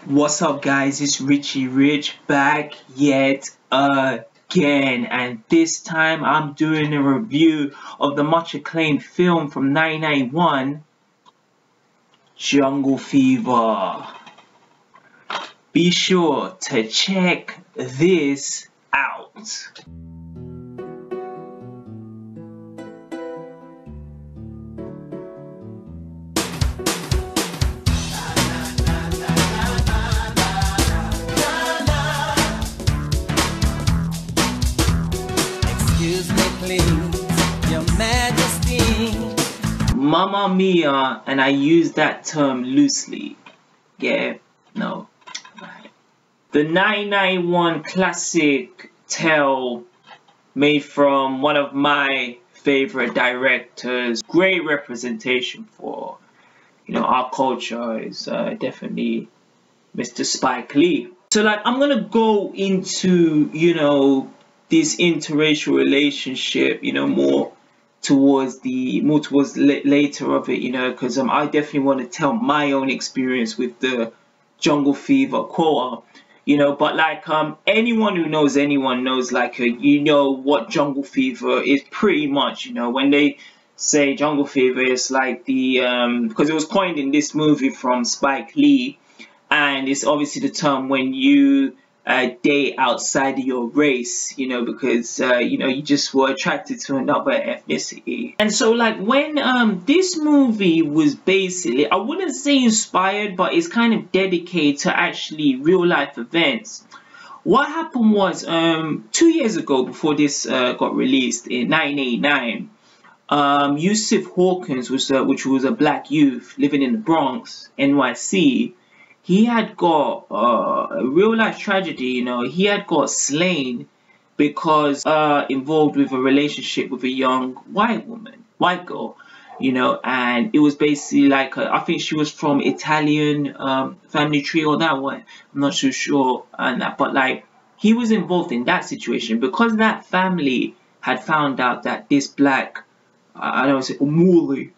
What's up, guys? It's Richie Rich back yet again, and this time I'm doing a review of the much acclaimed film from 1991, Jungle Fever. Be sure to check this out. Excuse me, please, Your Majesty. Mamma Mia, and I use that term loosely. Yeah, no. The 1991 classic tale made from one of my favorite directors. Great representation for, our culture is definitely Mr. Spike Lee. So I'm gonna go into, this interracial relationship, more towards later of it, because I definitely want to tell my own experience with the Jungle Fever quota, but anyone who knows anyone knows what Jungle Fever is pretty much. When they say Jungle Fever, it's like the because it was coined in this movie from Spike Lee, and it's obviously the term when you date outside of your race, because you just were attracted to another ethnicity. And so when this movie was basically, I wouldn't say inspired, but it's kind of dedicated to actually real life events. What happened was 2 years ago, before this got released in 1989, Yusuf Hawkins, which was a black youth living in the Bronx, NYC. He had got a real life tragedy, he had got slain because involved with a relationship with a young white girl, and it was basically I think she was from Italian family tree or that one, I'm not too sure on that, but he was involved in that situation because that family had found out that this black, I don't say Umuli,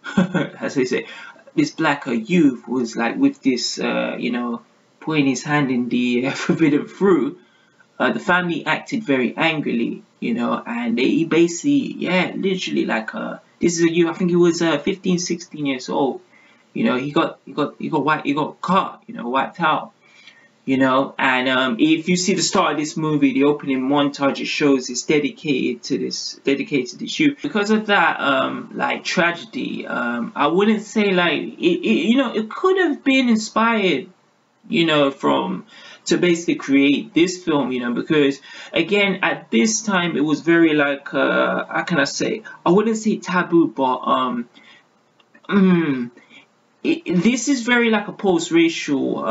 as they say, this black youth was with this, putting his hand in the forbidden fruit. The family acted very angrily, and he basically, literally this is a youth, I think he was 15, 16 years old. He got caught, wiped out. And if you see the start of this movie, the opening montage, it shows it's dedicated to this youth. Because of that tragedy, I wouldn't say it could have been inspired, to basically create this film, because again at this time it was very how can I say, I wouldn't say taboo, but this is very a post-racial,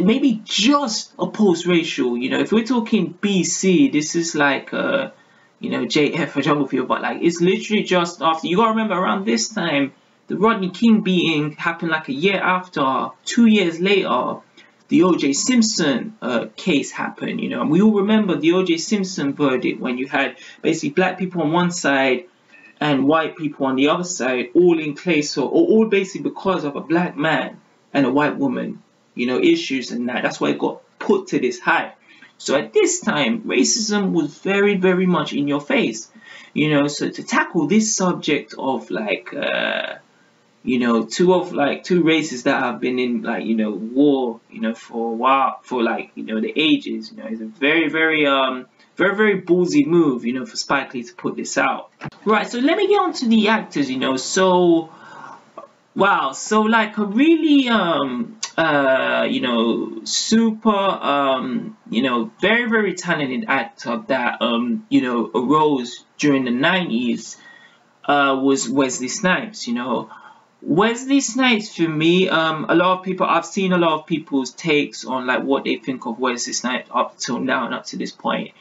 maybe just a post-racial, if we're talking BC, this is JF for Jungle Fever, but it's literally just after. You gotta remember, around this time the Rodney King beating happened a year after. 2 years later the O.J. Simpson case happened, and we all remember the O.J. Simpson verdict, when you had basically black people on one side and white people on the other side, all in place, or all basically because of a black man and a white woman, issues, and that's why it got put to this high. So at this time, racism was very, very much in your face, so to tackle this subject of two races that have been in war, for a while, for the ages, is a very, very very ballsy move, for Spike Lee to put this out. Right, so let me get on to the actors, so wow, so a really super very, very talented actor that arose during the 90s was Wesley Snipes. Wesley Snipes, for me, I've seen a lot of people's takes on what they think of Wesley Snipes up till now and up to this point.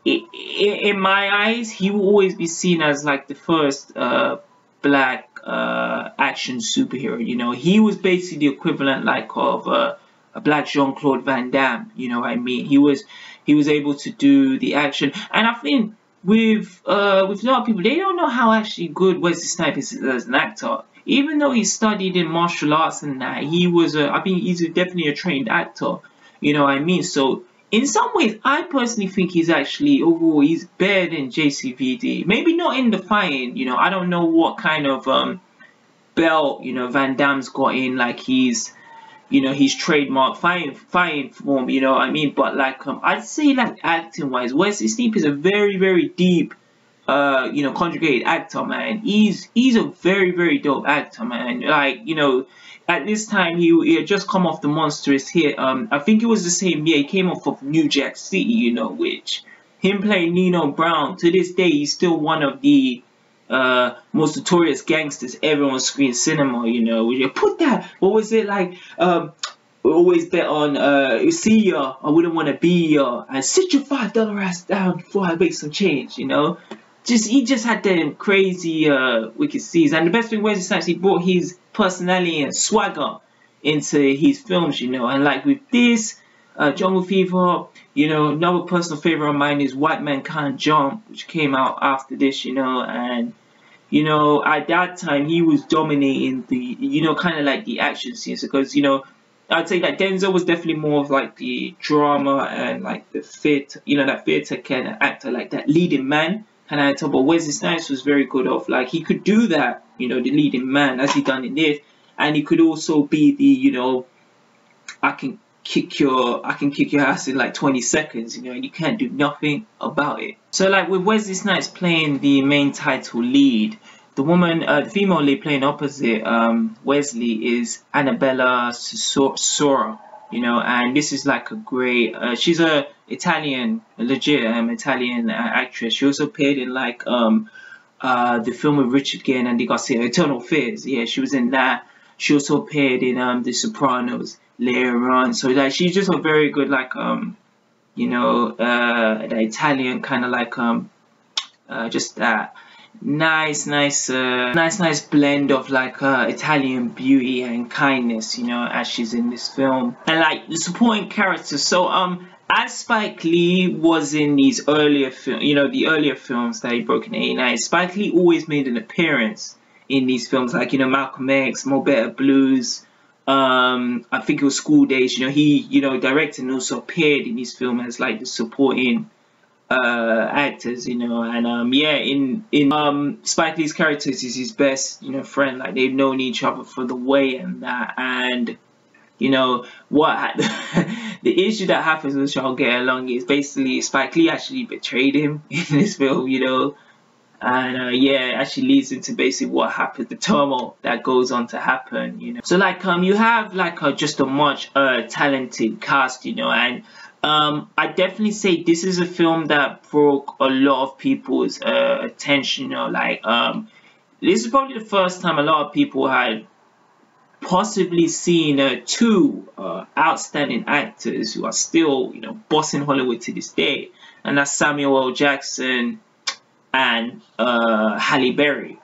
In my eyes, he will always be seen as the first black action superhero. He was basically the equivalent of a black Jean-Claude Van Damme. What I mean? He was able to do the action, and I think with a lot of people, they don't know how actually good Wesley Snipes is as an actor. even though he studied in martial arts and that, I mean, he's definitely a trained actor. You know what I mean? So in some ways, I personally think he's actually overall he's better than JCVD. Maybe not in the fighting. You know, I don't know what kind of belt Van Damme's got in. Like he's trademark fighting form. You know what I mean? But like I'd say like acting wise, Wesley Snipes is a very deep conjugated actor, man. He's a very dope actor, man. Like, at this time he had just come off the monstrous hit. I think it was the same year he came off of New Jack City, which him playing Nino Brown, to this day he's still one of the most notorious gangsters ever on screen cinema, you put that, what was it like, always bet on see ya, I wouldn't want to be ya, and sit your $5 ass down before I make some change, he just had them crazy wicked scenes. And the best thing was he brought his personality and swagger into his films, and like with this Jungle Fever, another personal favorite of mine is White Man Can't Jump, which came out after this, and at that time he was dominating the kind of like the action scenes, because I'd say that Denzel was definitely more of like the drama and like the that theater kind of actor, like that leading man kind of actor. But Wesley Snipes was very good of like he could do that, the leading man as he done in this, and he could also be the I can kick your ass in like 20 seconds, and you can't do nothing about it. So like with Wesley Snipes playing the main title lead, the female lead playing opposite Wesley is Annabella Sciorra, and this is like a great, she's a legit Italian actress. She also appeared in like the film with Richard Gere and Andy Garcia, Eternal Fears. Yeah, she was in that. She also appeared in The Sopranos later on. So like she's just a very good like the Italian kind of like just that nice blend of like Italian beauty and kindness, as she's in this film. And like the supporting characters, so as Spike Lee was in these earlier the earlier films that he broke in '89, Spike Lee always made an appearance in these films, like Malcolm X, Mo Better Blues, I think it was School Days. He directed and also appeared in these films as like the supporting actors, and yeah, in Spike Lee's characters is his best friend. Like they've known each other for the way and that, and what the issue that happens, which I'll get along, is basically Spike Lee actually betrayed him in this film, and yeah, it actually leads into basically what happens, the turmoil that goes on to happen, So like you have like just a much talented cast, and I definitely say this is a film that broke a lot of people's attention, like this is probably the first time a lot of people had possibly seen two outstanding actors who are still bossing Hollywood to this day, and that's Samuel L. Jackson and Halle Berry.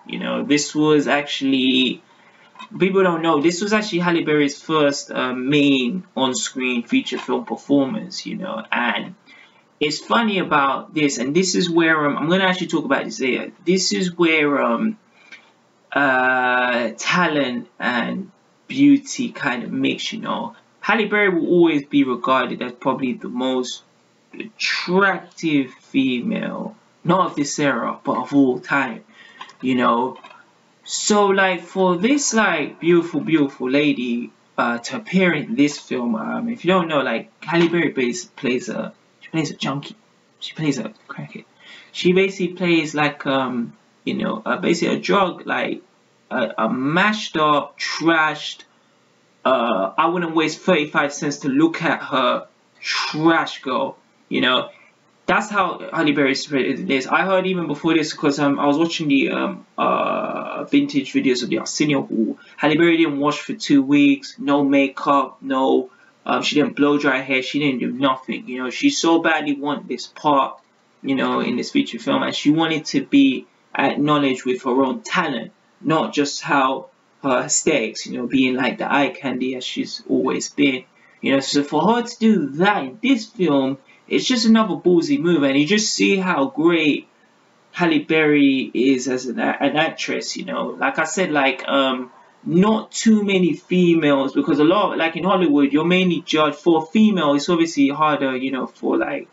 This was actually, people don't know, this was actually Halle Berry's first main on-screen feature film performance, and it's funny about this, and this is where I'm going to actually talk about this later. This is where talent and beauty kind of mix, Halle Berry will always be regarded as probably the most attractive female, not of this era, but of all time, So like for this like beautiful lady to appear in this film, if you don't know, like Halle Berry plays a junkie, she plays a crackhead, she basically plays like basically a drug, like a mashed up, trashed, I wouldn't waste 35 cents to look at her trash girl, That's how Halle Berry is. I heard even before this, because I was watching the vintage videos of the Arsenio Hall. Halle Berry didn't wash for 2 weeks, no makeup, no, she didn't blow dry hair, she didn't do nothing. She so badly wanted this part, in this feature film, and she wanted to be acknowledged with her own talent, not just how her aesthetics, being like the eye candy as she's always been. So for her to do that in this film, it's just another ballsy move, and you just see how great Halle Berry is as an actress, Like I said, like not too many females, because a lot, like in Hollywood, you're mainly judged for female. It's obviously harder, you know, for like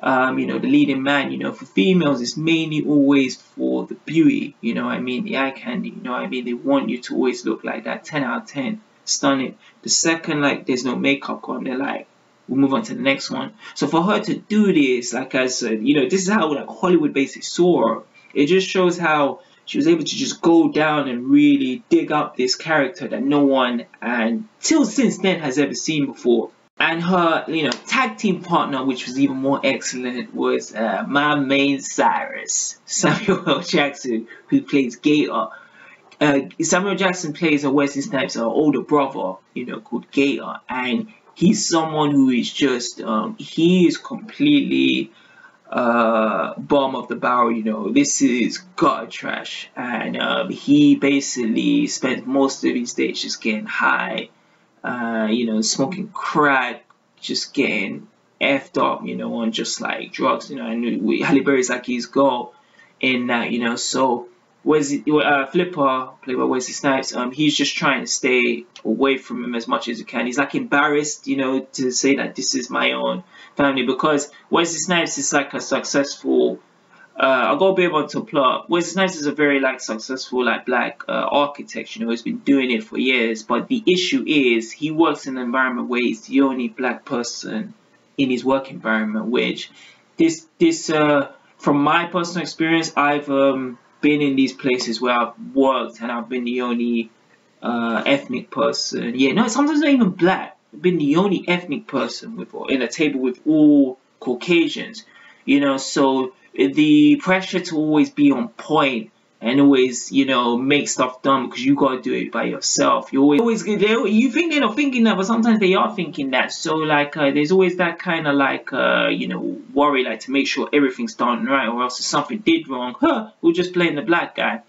you know, the leading man. You know, for females, it's mainly always for the beauty, you know what I mean, the eye candy, you know what I mean. They want you to always look like that 10 out of 10, stunning. The second like there's no makeup on, they're like, we'll move on to the next one. So for her to do this, like I said, you know, this is how like Hollywood basically saw her. It just shows how she was able to just go down and really dig up this character that no one until since then has ever seen before. And her, you know, tag team partner, which was even more excellent, was my main Cyrus, Samuel L. Jackson, who plays Gator. Samuel Jackson plays a Wesley Snipes' older brother, you know, called Gator, and he's someone who is just, he is completely bottom of the barrel, you know. This is gutter trash, and he basically spent most of his days just getting high, you know, smoking crack, just getting effed up, you know, on just like drugs, you know. And Halle Berry's like his girl in that, you know. So Flipper, played by Wesley Snipes, he's just trying to stay away from him as much as he can. He's like embarrassed, you know, to say that this is my own family, because Wesley Snipes is like a successful, I'll go a bit on to plot. Wesley Snipes is a very like successful like black architect, you know, who's been doing it for years. But the issue is he works in an environment where he's the only black person in his work environment, which this from my personal experience, I've been in these places where I've worked and I've been the only ethnic person. Yeah, no, sometimes not even black. I've been the only ethnic person with in a table with all Caucasians, you know. So the pressure to always be on point and always, you know, make stuff done because you gotta do it by yourself. You always you think they're not thinking that, but sometimes they are thinking that. So like there's always that kind of like you know, worry, like to make sure everything's done right, or else if something did wrong, we'll just blame the black guy.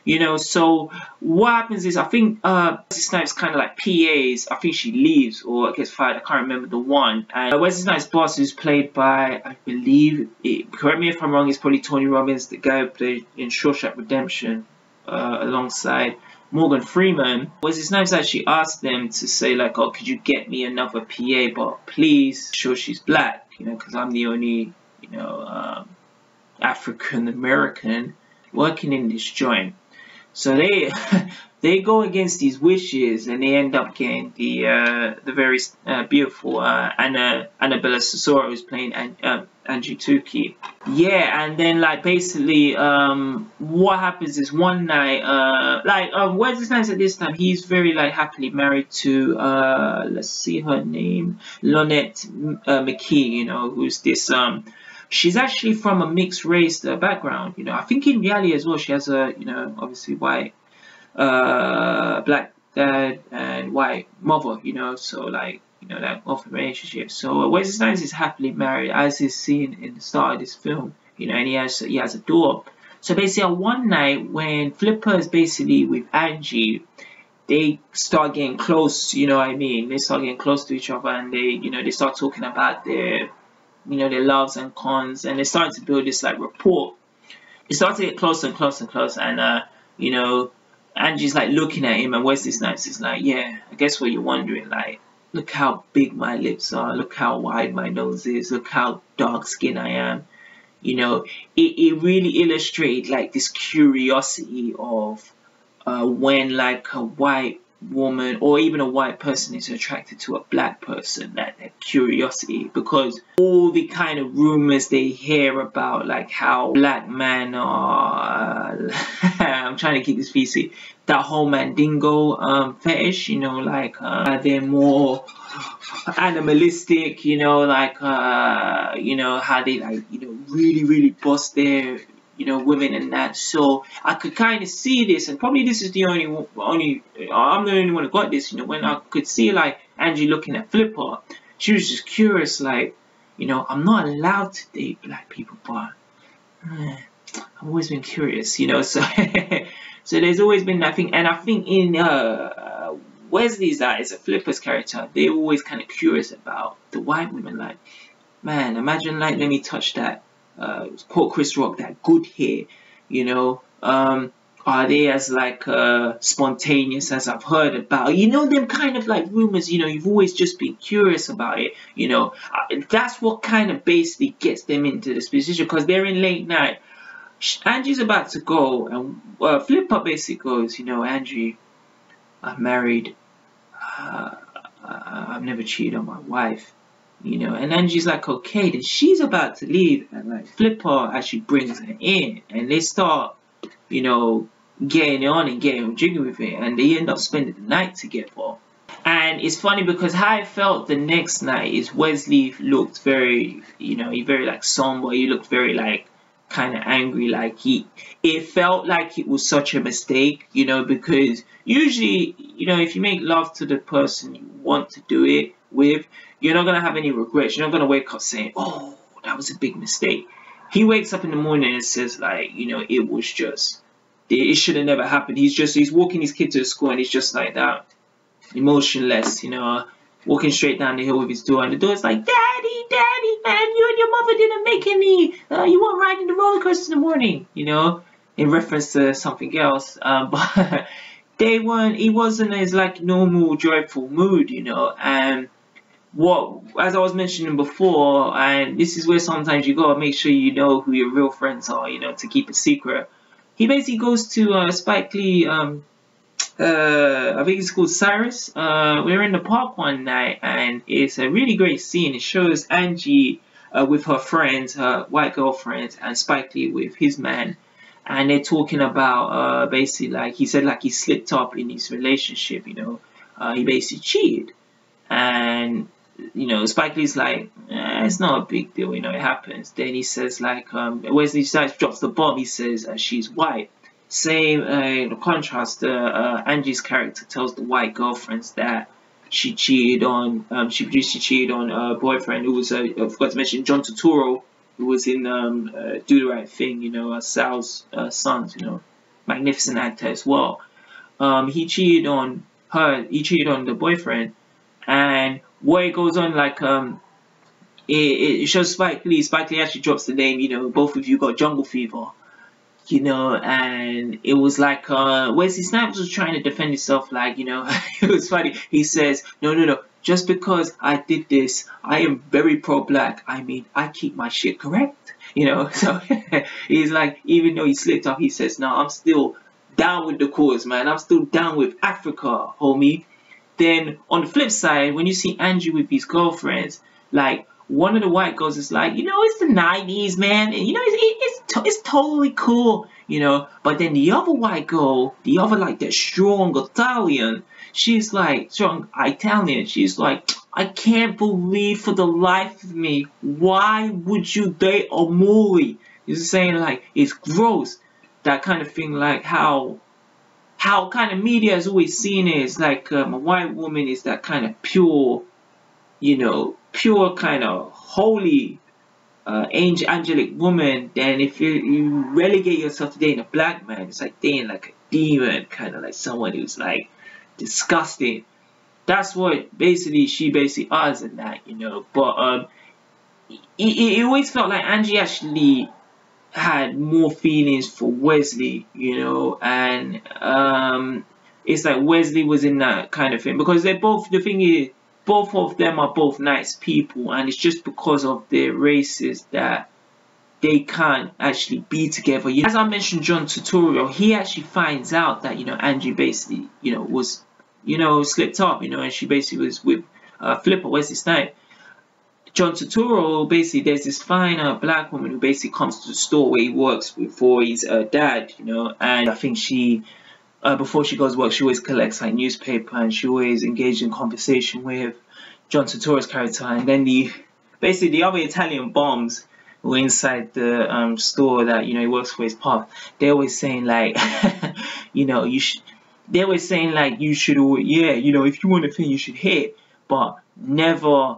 You know, so what happens is, I think Wesley Snipes kind of like PAs, I think she leaves or gets fired, I can't remember the one. And Wesley Snipes' boss, who's played by, I believe, correct me if I'm wrong, it's probably Tony Robbins, the guy who played in Shawshank Redemption alongside Morgan Freeman. Wesley Snipes actually asked them to say like, oh, could you get me another PA, but please sure she's black, you know, because I'm the only, you know, African American working in this joint. So they go against these wishes, and they end up getting the very beautiful Annabella Sciorra, who's playing Angie Tukey. Yeah, and then like basically what happens is one night Wesley Snipes at this time, he's very like happily married to let's see her name, Lonette McKee, you know, who's this she's actually from a mixed race background, you know. I think in reality as well, she has a, you know, obviously white, black dad and white mother, you know. So like, you know, that often relationship. So Wesley Snipes is happily married, as is seen in the start of this film, you know, and he has a daughter. So basically, one night when Flipper is basically with Angie, they start getting close, you know what I mean. They start getting close to each other, and they, you know, they start talking about their, you know, their loves and cons, and they're starting to build this like rapport. It starts to get closer and closer and closer, and you know, Angie's like looking at him, and Wesley Snipes is like, yeah, I guess what you're wondering, like, look how big my lips are, look how wide my nose is, look how dark skinned I am. You know, it really illustrates like this curiosity of when like a white woman or even a white person is attracted to a black person, that curiosity, because all the kind of rumors they hear about like how black men are I'm trying to keep this PC, that whole mandingo fetish, you know, like they're more animalistic, you know, like you know, how they like, you know, really bust their, you know, women and that. So I could kind of see this, and probably this is the only I'm the only one who got this, you know, when I could see like Angie looking at Flipper, she was just curious, like, you know, I'm not allowed to date black people, but I've always been curious, you know. So so there's always been that thing, and I think in Wesley's eyes, a Flipper's character, they're always kind of curious about the white women, like, man, imagine like, let me touch that quote Chris Rock, that good hair, you know. are they as like spontaneous as I've heard about? You know, them kind of like rumors, you know, you've always just been curious about it, you know. That's what kind of basically gets them into this position, because they're in late night. Angie's about to go, and Flipper basically goes, you know, Angie, I'm married. I've never cheated on my wife, you know. And Angie's like, okay, then she's about to leave, and like Flipper actually brings her in, and they start, you know, getting on and getting jiggy with it, and they end up spending the night together. And it's funny because how I felt the next night is Wesley looked very, you know, he very like somber. He looked very like kind of angry, like it felt like it was such a mistake, you know, because usually, you know, if you make love to the person you want to do it with, you're not gonna have any regrets. You're not gonna wake up saying, oh, that was a big mistake. He wakes up in the morning and says, like, you know, it was just, it should have never happened. He's walking his kid to school, and he's just like that, emotionless, you know, walking straight down the hill with his door, and the door's like, Daddy, man, you and your mother didn't make any, you weren't riding the roller coaster in the morning, you know, in reference to something else, but he wasn't his like normal joyful mood, you know. And what, as I was mentioning before, and this is where sometimes you gotta make sure you know who your real friends are, you know, to keep it secret. He basically goes to Spike Lee, I think it's called Cyrus. We were in the park one night, and it's a really great scene. It shows Angie with her friends, her white girlfriends, and Spike Lee with his man, and they're talking about basically, like, he said, like, he slipped up in his relationship, you know. He basically cheated, and you know, Spike Lee's like, it's not a big deal, you know, it happens. Then he says, like, Wesley Snipes drops the bomb. He says she's white. Same in contrast, Angie's character tells the white girlfriends that she cheated on, she cheated on a boyfriend who was, I forgot to mention, John Turturro, who was in Do the Right Thing, you know, Sal's sons, you know, magnificent actor as well. He cheated on her, he cheated on the boyfriend, and what it goes on, like, it shows Spike Lee actually drops the name, you know, both of you got jungle fever, you know. And it was like Wesley Snipes was trying to defend himself, like, you know, it was funny. He says, no, just because I did this, I am very pro-black. I mean, I keep my shit correct, you know. So he's like, even though he slipped up, he says, no, I'm still down with the cause, man. I'm still down with Africa, homie. Then on the flip side, when you see Andrew with his girlfriends, like, one of the white girls is like, you know, it's the 90s, man, and you know, it's totally cool, you know. But then the other white girl, the other, like, that strong Italian, she's like, she's like, I can't believe for the life of me, why would you date a Maury? He's saying, like, it's gross, that kind of thing, like how kind of media has always seen it as like a white woman is that kind of pure, you know, pure kind of holy, angelic woman. Then if you relegate yourself to dating a black man, it's like dating like a demon, kind of like someone who's like disgusting. That's what she basically is in that, you know. But it always felt like Angie actually had more feelings for Wesley, you know, and it's like Wesley was in that kind of thing, because they're both, the thing is, both of them are both nice people, and it's just because of their races that they can't actually be together. You know, as I mentioned, John Turturro, he actually finds out that, you know, Angie basically, you know, was, you know, slipped up, you know, and she basically was with Flipper, Wesley Snipes. John Turturro, basically, there's this fine black woman who basically comes to the store where he works for his dad, you know, and I think she, before she goes to work, she always collects like newspaper, and she always engaged in conversation with John Turturro's character. And then the other Italian bombs who were inside the store that, you know, he works for his pub, they're always saying like, you know, they're always saying like, you should, yeah, you know, if you want a thing, you should hit, but never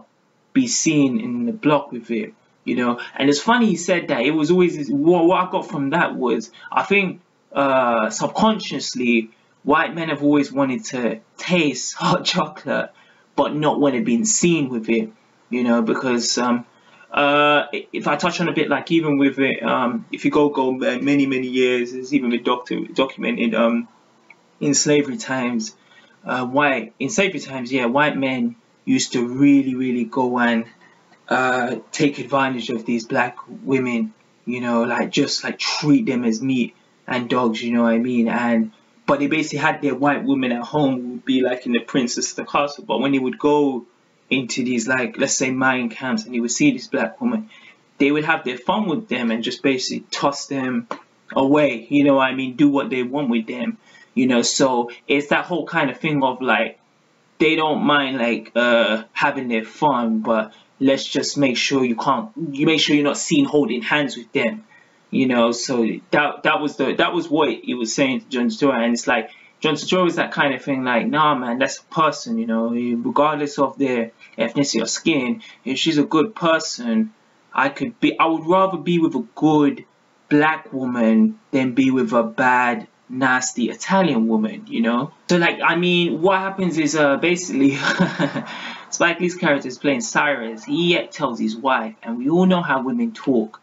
be seen in the block with it, you know. And it's funny he said that. It was always, what I got from that was, I think subconsciously white men have always wanted to taste hot chocolate but not want to be seen with it, you know, because if I touch on a bit, like even with it, if you go many years, it's even been documented in slavery times. White men used to really go and take advantage of these black women, like just like treat them as meat and dogs, you know what I mean? And but they basically had their white women at home who would be like in the princess of the castle. But when they would go into these, like, let's say Mayan camps, and they would see this black woman, they would have their fun with them and just basically toss them away, you know what I mean? Do what they want with them, So it's that whole kind of thing of like, they don't mind like having their fun, but let's just make sure you make sure you're not seen holding hands with them, So that was what he was saying to John Turturro. And it's like John Turturro is that kind of thing, like, nah man, that's a person, regardless of their ethnicity or skin. If she's a good person, I would rather be with a good black woman than be with a bad, nasty Italian woman, So like, I mean, what happens is basically Spike Lee's character is playing Cyrus. He tells his wife, and we all know how women talk.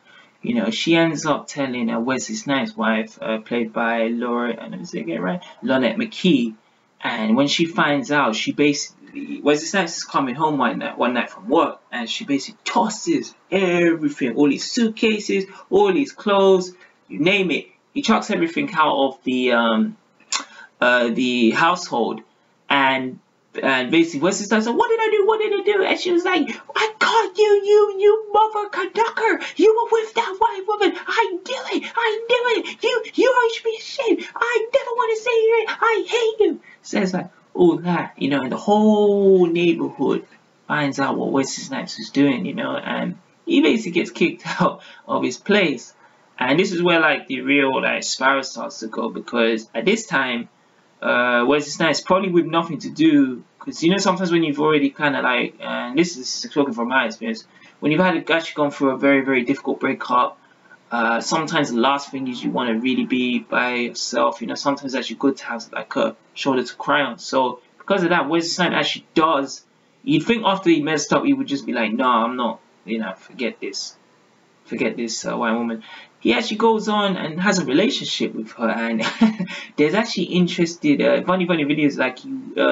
She ends up telling Wesley Snipes' wife, played by Lonette McKee, and when she finds out, she basically, Wesley Snipes is coming home one night from work, and she basically tosses everything, all his suitcases, all his clothes, you name it. He chucks everything out of the household, and basically Wesley Snipes said, "What did I do? What did I do?" And she was like, "I caught you mother conductor! You were with that white woman! I knew it! You should be ashamed! I never want to say you! I hate you!" So it's like all that, and the whole neighborhood finds out what Wesley Snipes is doing, and he basically gets kicked out of his place. And this is where like the real like spiral starts to go, because at this time, Wesley Snipes probably with nothing to do, because sometimes when you've already kind of like, and this is talking from my experience, when you've actually gone through a very difficult breakup, sometimes the last thing is you want to really be by yourself. Sometimes it's actually good to have like a shoulder to cry on. So because of that, Wesley Snipes actually does. You'd think after he messed up, he would just be like, "No, I'm not. Forget this white woman." He actually goes on and has a relationship with her, and there's actually interested funny videos. Like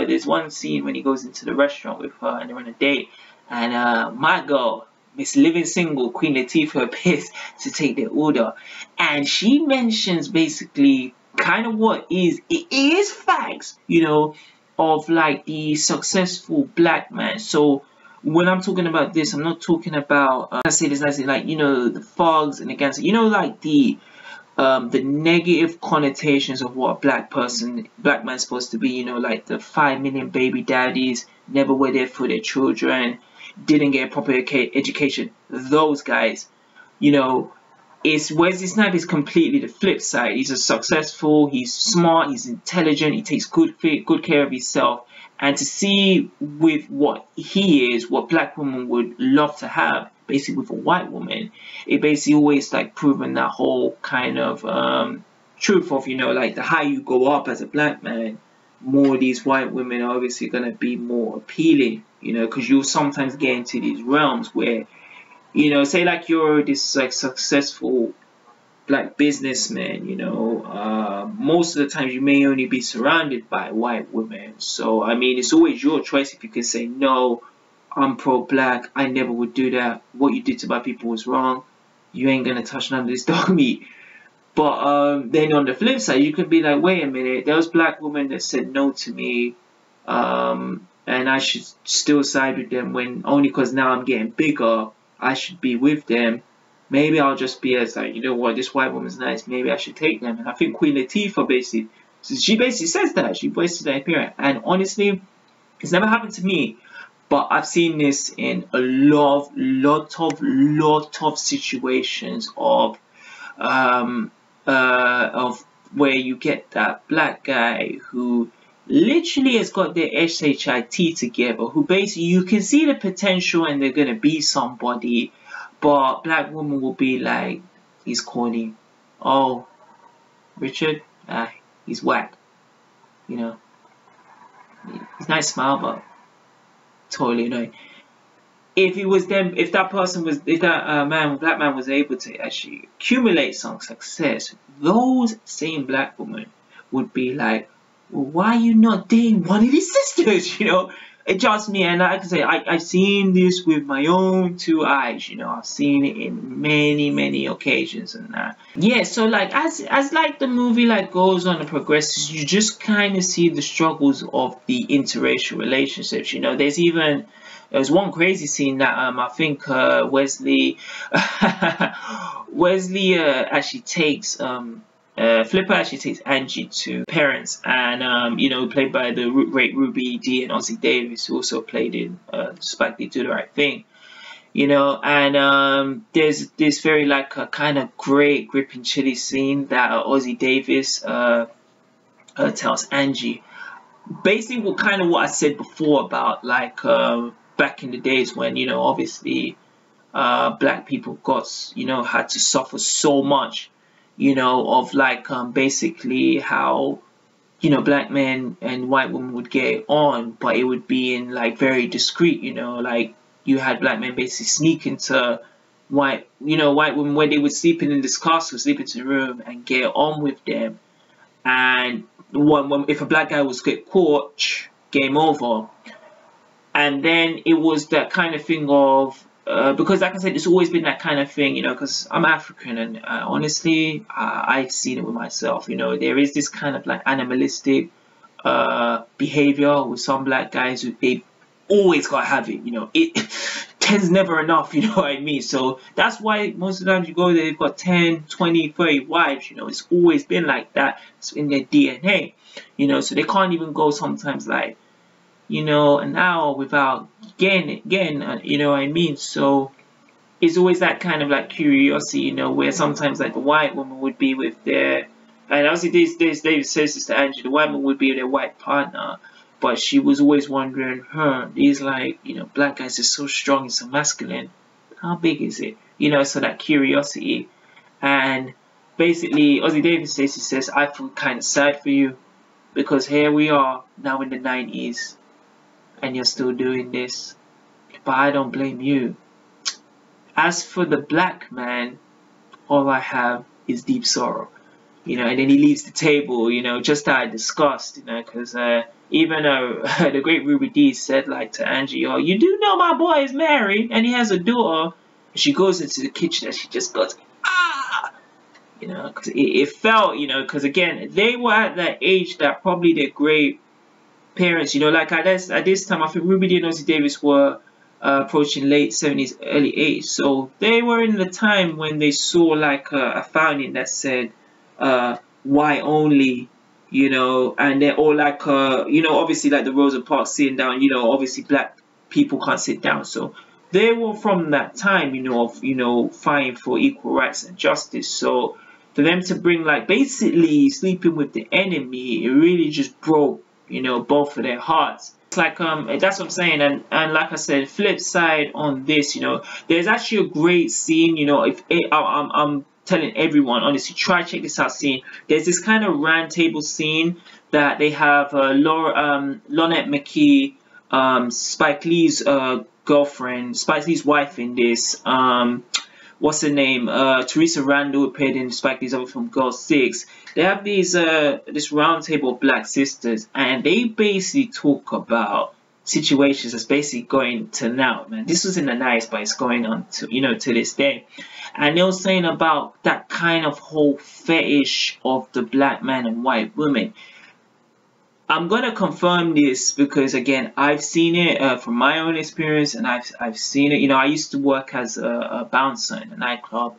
there's one scene when he goes into the restaurant with her and they're on a date, and my girl, Miss Living Single, Queen Latifah, appears to take their order, and she mentions basically kind of what it is facts, of like the successful black man. So when I'm talking about this, I'm not talking about like the thugs and the gangsters, like the negative connotations of what a black man's supposed to be, like the 5 million baby daddies, never were there for their children, didn't get a proper education. Those guys, it's Wesley Snipes is completely the flip side. He's successful, he's smart, he's intelligent, he takes good care of himself. And to see with what he is, what black women would love to have, basically with a white woman, it basically always like proven that whole kind of truth of, like the higher you go up as a black man, more these white women are obviously going to be more appealing, because you'll sometimes get into these realms where, say like you're this like successful black businessman, most of the time you may only be surrounded by white women. So I mean, it's always your choice if you can say, "No, I'm pro-black, I never would do that. What you did to my people was wrong. You ain't gonna touch none of this dog meat." But then on the flip side, you could be like, "Wait a minute, there was black women that said no to me, and I should still side with them only because now I'm getting bigger, I should be with them. Maybe I'll just be as like, this white woman's nice, maybe I should take them." And I think Queen Latifah she basically says that. She voices that appearance. And honestly, it's never happened to me, but I've seen this in a lot of situations of where you get that black guy who literally has got their SHIT together, who basically you can see the potential and they're gonna be somebody. But black woman will be like, "He's corny. Oh, Richard, he's whack. He's nice smile, but totally annoying." if it was them, if that person was, if that black man was able to actually accumulate some success, those same black women would be like, well, why are you not dating one of these sisters? You know, it just me, and like I can say, I've seen this with my own two eyes. You know, I've seen it in many occasions, and that. Yeah, so like as like the movie like goes on and progresses, you just kind of see the struggles of the interracial relationships. You know, there's one crazy scene that I think Wesley actually takes Flipper actually takes Angie to parents, and you know, played by the great Ruby Dee and Ossie Davis, who also played in Spike Lee Do the Right Thing. You know, and there's this very like a kind of great gripping chilly scene that Ossie Davis tells Angie, basically what I said before about like back in the days when, you know, obviously black people got, you know, had to suffer so much, you know, of like basically how, you know, black men and white women would get on, but it would be in like very discreet, you know, like you had black men basically sneak into white women when they were sleeping in this castle, sleep into the room and get on with them. And if a black guy was get caught, game over. And then it was that kind of thing of, because like I said, it's always been that kind of thing, you know, because I'm African, and honestly, I've seen it with myself. You know, there is this kind of like animalistic behavior with some black guys who they always gotta have it. You know, it 10's never enough, you know what I mean? So that's why most of the times you go there, they've got 10, 20, 30 wives. You know, it's always been like that. It's in their DNA, you know, so they can't even go sometimes like, you know, an hour without getting, you know what I mean? So it's always that kind of like curiosity, you know, where sometimes like the white woman would be with their, and obviously David says this to Angie, the white woman would be with their white partner, but she was always wondering, these like, you know, black guys are so strong and so masculine, how big is it? You know, so that curiosity. And basically Ossie Davis says, I feel kind of sad for you, because here we are now in the 90s, and you're still doing this, but I don't blame you. As for the black man, all I have is deep sorrow, you know. And then he leaves the table, you know, just out of disgust, you know, because even the great Ruby Dee said like to Angie, oh, you do know my boy is married and he has a daughter. And she goes into the kitchen and she just goes, ah, you know, because it felt, you know, because again, they were at that age that probably their great parents, you know, like at this time, I think Ruby Dee and Ossie Davis were approaching late 70s, early 80s. So they were in the time when they saw like a fountain that said, why only, you know, and they're all like, you know, obviously like the Rosa Parks sitting down, you know, obviously black people can't sit down. So they were from that time, you know, of, you know, fighting for equal rights and justice. So for them to bring like basically sleeping with the enemy, it really just broke, you know, both of their hearts. It's like that's what I'm saying, and like I said, flip side on this, you know, there's actually a great scene, you know, I'm telling everyone, honestly, try check this out scene. There's this kind of round table scene that they have Lonette McKee, Spike Lee's girlfriend, Spike Lee's wife in this, what's her name? Teresa Randall appeared in Spike Lee's other film, Girl 6. They have these this round table of black sisters, and they basically talk about situations that's basically going to now, man. This was in the 90s, but it's going on to, you know, to this day. And they were saying about that kind of whole fetish of the black man and white woman. I'm gonna confirm this because again, I've seen it from my own experience, and I've seen it. You know, I used to work as a bouncer in a nightclub,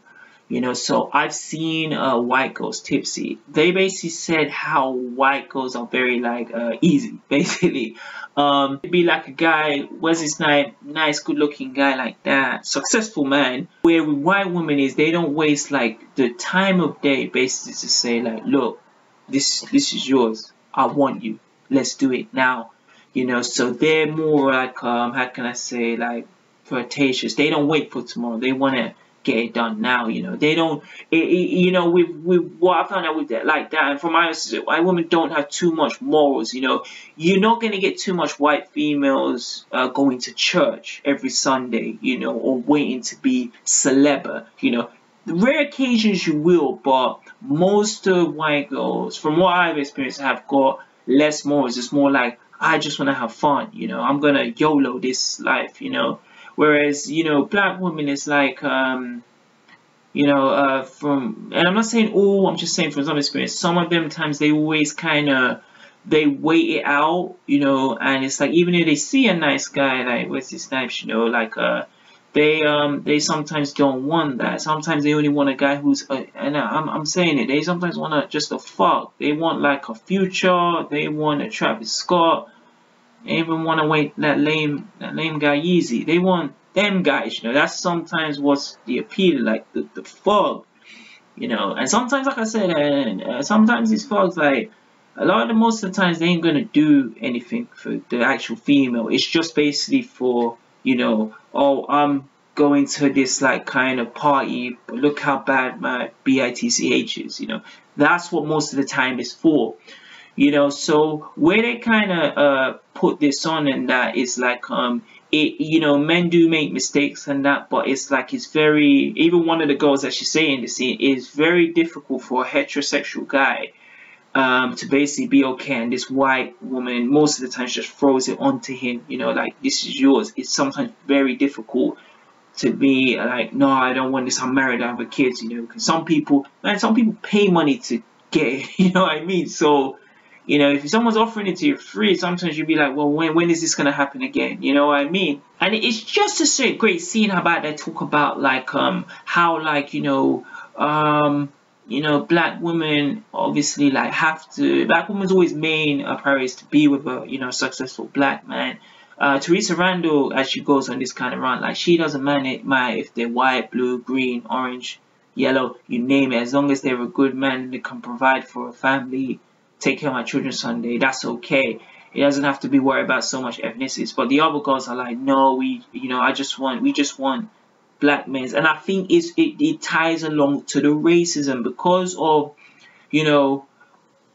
you know, so I've seen white girls tipsy. They basically said how white girls are very like easy, basically. It'd be like a guy, where's this nice good-looking guy like that, successful man. Where with white women is they don't waste like the time of day, basically to say like, look, this is yours. I want you. Let's do it now. You know, so they're more like, how can I say, like, flirtatious. They don't wait for tomorrow. They want to get it done now. You know, they don't. You know, with what I found out with that, like that, and from my understanding, white women don't have too much morals. You know, you're not gonna get too much white females going to church every Sunday. You know, or waiting to be celeb. You know, rare occasions you will, but most of white girls, from what I've experienced, have got less morals. It's more like, I just want to have fun, you know, I'm gonna YOLO this life, you know. Whereas, you know, black women is like, you know, from, and I'm not saying all, I'm just saying from some experience, some of them times they always kind of, they wait it out, you know, and it's like, even if they see a nice guy, like Wesley Snipes, you know, like, they sometimes don't want that. Sometimes they only want a guy who's and I'm saying it. They sometimes want just a fuck. They want like a Future. They want a Travis Scott. They even want to wait that lame guy Yeezy. They want them guys. You know, that's sometimes what's the appeal. Like the fuck. You know, and sometimes, like I said, sometimes these fucks, like most of the times they ain't gonna do anything for the actual female. It's just basically for, you know, oh, I'm going to this like kind of party, but look how bad my BITCH is, you know. That's what most of the time is for, you know. So where they kind of put this on, and that is like you know, men do make mistakes and that, but it's like, it's very, even one of the girls that she's saying in the scene, is very difficult for a heterosexual guy to basically be okay, and this white woman most of the time just throws it onto him, you know, like, this is yours. It's sometimes very difficult to be like, no, I don't want this, I'm married, I have kids, you know, because some people pay money to get it, you know what I mean? So, you know, if someone's offering it to you free, sometimes you'll be like, well, when is this gonna happen again? You know what I mean? And it's just a great scene about they talk about like how, like, you know, black women obviously like black women's always main priority is to be with a, you know, successful black man. Teresa Randall, as she goes on this kind of run, like, she doesn't mind if they're white, blue, green, orange, yellow, you name it, as long as they're a good man and they can provide for a family, take care of my children Sunday, that's okay. It doesn't have to be worried about so much ethnicities. But the other girls are like, no, we just want black men. And I think it ties along to the racism, because of, you know,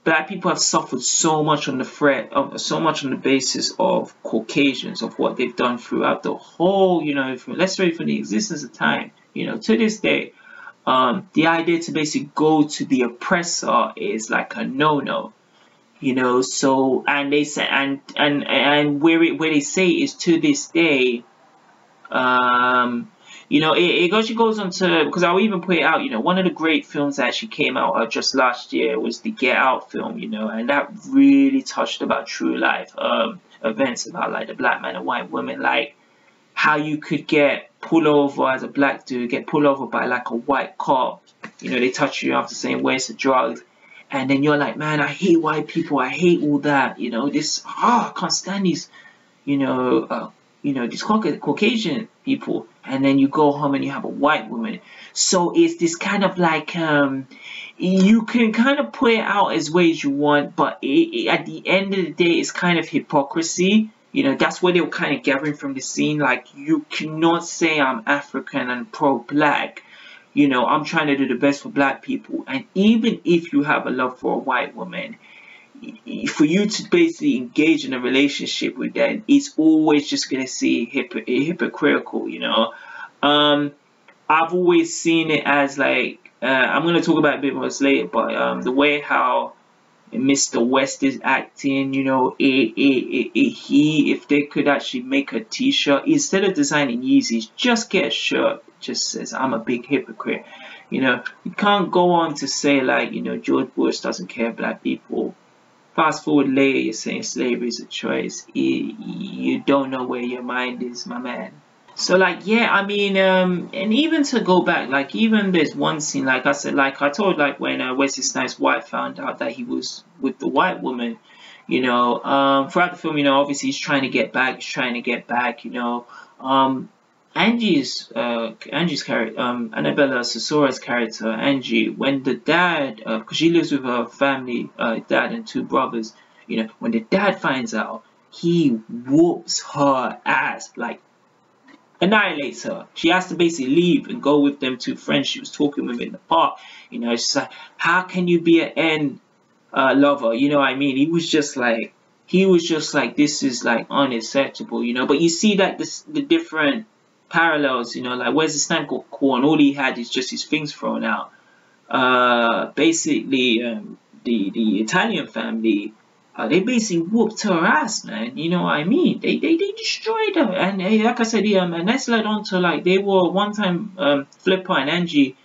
black people have suffered so much on the basis of Caucasians, of what they've done throughout the whole, you know, let's say from the existence of time, you know, to this day. The idea to basically go to the oppressor is like a no-no, you know. So, and they say, and where they say is, to this day, you know, it actually goes on to, because I'll even put it out, you know, one of the great films that actually came out just last year was the Get Out film, you know, and that really touched about true life events about like the black man and white woman, like how you could get pulled over as a black dude, get pulled over by like a white cop, you know, they touch you after saying where's the drugs, and then you're like, man, I hate white people, I hate all that, you know, I can't stand these, you know, these Caucasian people, and then you go home and you have a white woman. So it's this kind of like, you can kind of put it out as ways you want, but at the end of the day, it's kind of hypocrisy. You know, that's what they were kind of gathering from the scene. Like, you cannot say I'm African and pro-black. You know, I'm trying to do the best for black people. And even if you have a love for a white woman, for you to basically engage in a relationship with them, it's always just going to seem hypocritical, you know. I've always seen it as like, I'm going to talk about it a bit more later, but the way how Mr. West is acting, you know, if they could actually make a t-shirt, instead of designing Yeezys, just get a shirt that just says, I'm a big hypocrite. You know, you can't go on to say like, you know, George Bush doesn't care about black people. Fast forward later, you're saying slavery is a choice. You don't know where your mind is, my man. So like, yeah, I mean, and even to go back, like, even there's one scene, like I said, like I told, like when Wesley Snipes' wife found out that he was with the white woman, you know, throughout the film, you know, obviously he's trying to get back, you know. Angie's character, Annabella Sciorra's character, Angie, when the dad, because she lives with her family, dad and two brothers, you know, when the dad finds out, he whoops her ass, like, annihilates her. She has to basically leave and go with them two friends she was talking with in the park. You know, it's just like, how can you be an end lover? You know what I mean? He was just like, this is like unacceptable, you know. But you see that the different parallels, you know, like Wesley Snipes got caught and all he had is just his things thrown out. Basically, the Italian family, they basically whooped her ass, man. You know what I mean? They destroyed her, and like I said, and that's led on to like they were one time, Flipper and Angie,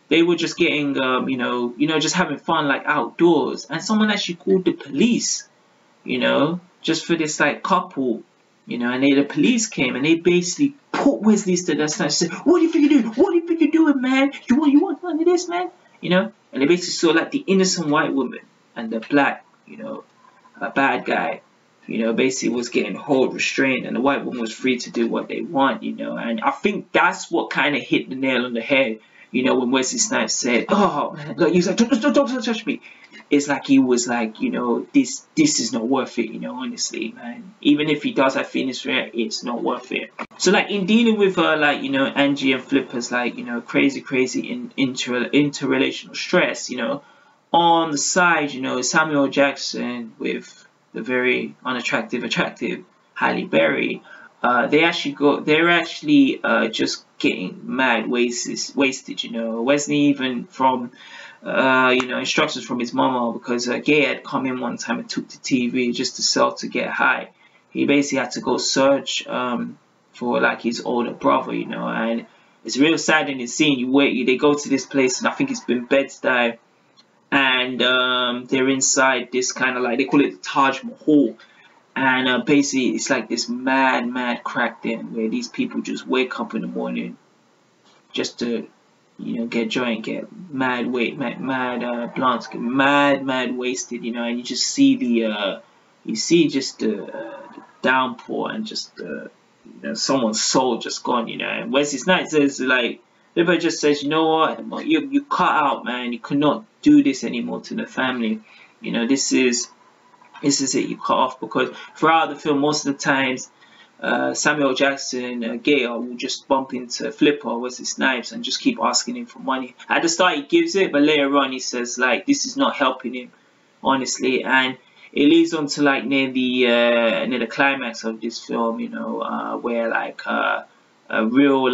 they were just getting just having fun like outdoors, and someone actually called the police, you know, just for this like couple, you know, and the police came and they basically put Wesley to the side and said, "What do you think you're doing? What do you think you're doing, man? You want none of this, man?" You know, and they basically saw like the innocent white woman and the black, you know, a bad guy, you know, basically was getting hold restrained, and the white woman was free to do what they want, you know. And I think that's what kind of hit the nail on the head, you know, when Wesley Snipes said, "Oh man," like, he was like, don't touch me." It's like he was like, you know, this is not worth it, you know, honestly, man. Even if he does have feelings for it, it's not worth it. So like in dealing with like, you know, Angie and Flipper's like, you know, crazy interrelational stress, you know, on the side, you know, Samuel Jackson with the very attractive Halle Berry, they're actually just getting mad wasted, you know. Wesley, even from instructions from his mama, because Gay had come in one time and took the TV just to sell to get high. He basically had to go search for like his older brother, you know, and it's real sad in the scene. They go to this place, and I think it's been Bed-Stuy, and they're inside this kind of like, they call it the Taj Mahal, and basically it's like this mad crack den where these people just wake up in the morning just to, you know, get joint, get mad blunts, get mad wasted, you know, and you just see the downpour and just you know, someone's soul just gone, you know. And Wesley Snipes says like, Flipper just says, you know what, you cut out, man. You cannot do this anymore to the family. You know, this is it. You cut off, because throughout the film, most of the times, Samuel Jackson, Gay, will just bump into Flipper, Wesley Snipes, and just keep asking him for money. At the start, he gives it, but later on, he says like, this is not helping him, honestly. And it leads on to like near the climax of this film, you know, where like a real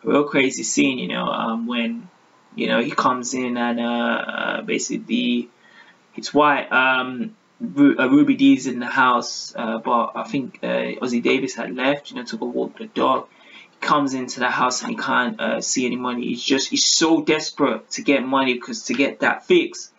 real crazy scene, you know, when, you know, he comes in and basically his wife, Ruby Dee's in the house, but I think Ossie Davis had left, you know, to go walk the dog. He comes into the house and he can't see any money. He's so desperate to get money, because to get that fix,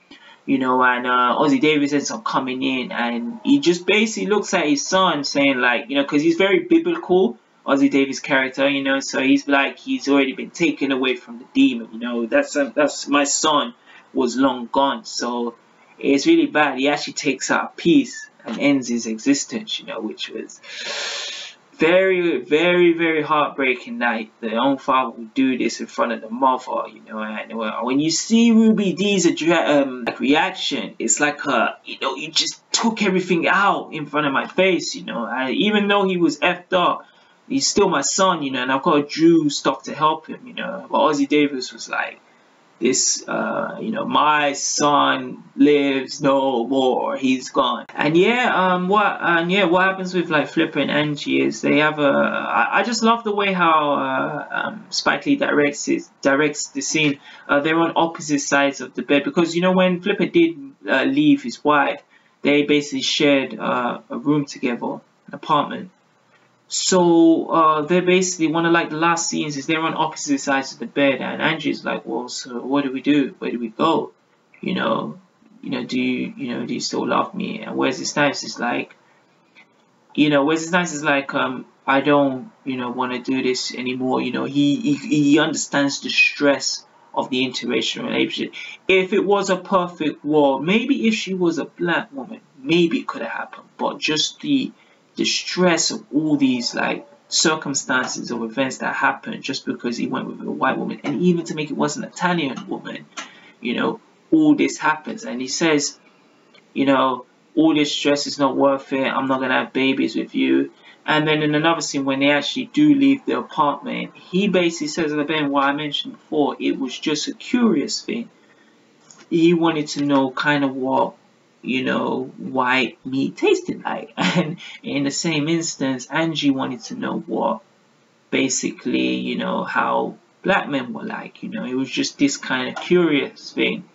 you know. And Ossie Davis ends up coming in, and he just basically looks at his son saying like, you know, because he's very biblical, Ossie Davis' character, you know, so he's like, he's already been taken away from the demon, you know. That's my son was long gone, so it's really bad. He actually takes out a piece and ends his existence, you know, which was very heartbreaking that the own father would do this in front of the mother, you know. And when you see Ruby Dee's reaction, it's like you know, you just took everything out in front of my face, you know. Even though he was effed up, he's still my son, you know, and I've got to do stuff to help him, you know. But Ossie Davis was like, this, you know, my son lives no more, he's gone. And what happens with like Flipper and Angie is they have I just love the way how Spike Lee directs the scene. They're on opposite sides of the bed, because, you know, when Flipper did leave his wife, they basically shared a room together, an apartment. So they're basically, one of like the last scenes is they're on opposite sides of the bed, and Angie's like, well, so what do we do? Where do we go? You know, do you still love me? And Wesley Snipes is like, I don't, want to do this anymore. You know, he understands the stress of the interracial relationship. If it was a perfect world, maybe if she was a black woman, maybe it could have happened. But just the stress of all these like circumstances or events that happened just because he went with a white woman, and even to make it was an Italian woman, all this happens. And he says, all this stress is not worth it, I'm not gonna have babies with you. And then in another scene, when they actually do leave the apartment, he basically says, again, what I mentioned before, it was just a curious thing. He wanted to know kind of what, you know, white meat tasted like. And in the same instance, Angie wanted to know what, basically, you know, how black men were like, you know. It was just this kind of curious thing,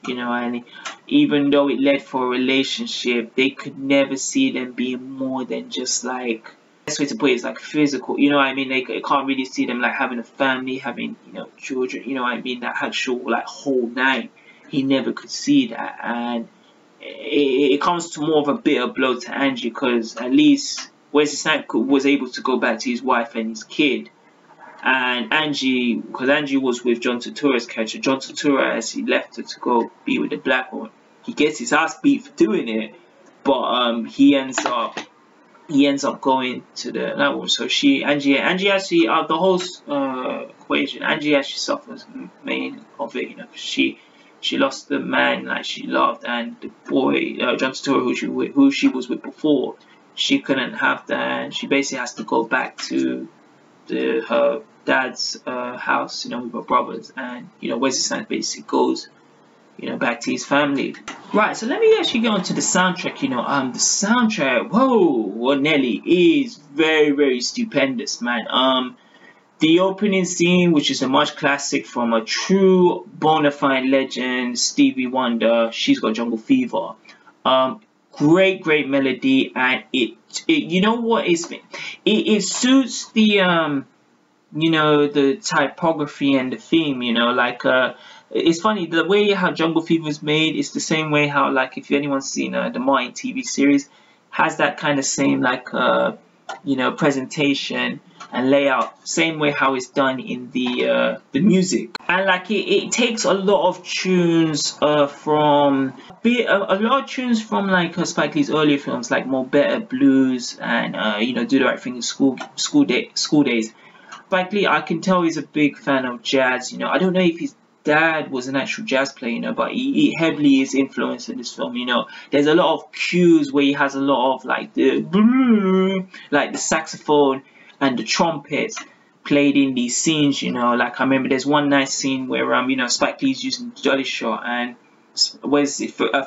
you know. And even though it led for a relationship, they could never see them being more than just like, best way to put it is like physical, you know what I mean. They can't really see them like having a family, having, you know, children, you know what I mean, that actual like whole nine. He never could see that. And it comes to more of a bitter blow to Angie, because at least Wesley Snipes was able to go back to his wife and his kid. And Angie, because Angie was with John Turturro's character, John Turturro, as he left her to go be with the black one, he gets his ass beat for doing it, but he ends up going to the that one. So Angie actually, the whole equation, Angie actually suffers main of it, you know. She lost the man like she loved, and the boy, John Turturro, who she was with before, she couldn't have that, and she basically has to go back to her dad's house, you know, with her brothers. And, you know, Wesley Snipes basically goes, you know, back to his family. Right, so let me actually get on to the soundtrack, you know. The soundtrack, whoa, Nelly, is very, very stupendous, man. The opening scene, which is a much classic from a true bona fide legend, Stevie Wonder, She's Got Jungle Fever. Great melody, and it you know what, it suits the you know, the typography and the theme, you know. Like it's funny, the way how Jungle Fever is made is the same way how, like, if anyone's seen the Martin TV series, has that kind of same like you know, presentation and layout, same way how it's done in the music. And like it takes a lot of tunes from a lot of tunes from like Spike Lee's earlier films, like More Better Blues and you know, Do the Right Thing in School Days. Spike Lee, I can tell he's a big fan of jazz, you know. I don't know if his dad was an actual jazz player, you know, but he heavily is influenced in this film, you know. There's a lot of cues where he has a lot of like the saxophone and the trumpets played in these scenes, you know. Like I remember there's one nice scene where you know, Spike Lee's using the dolly shot, and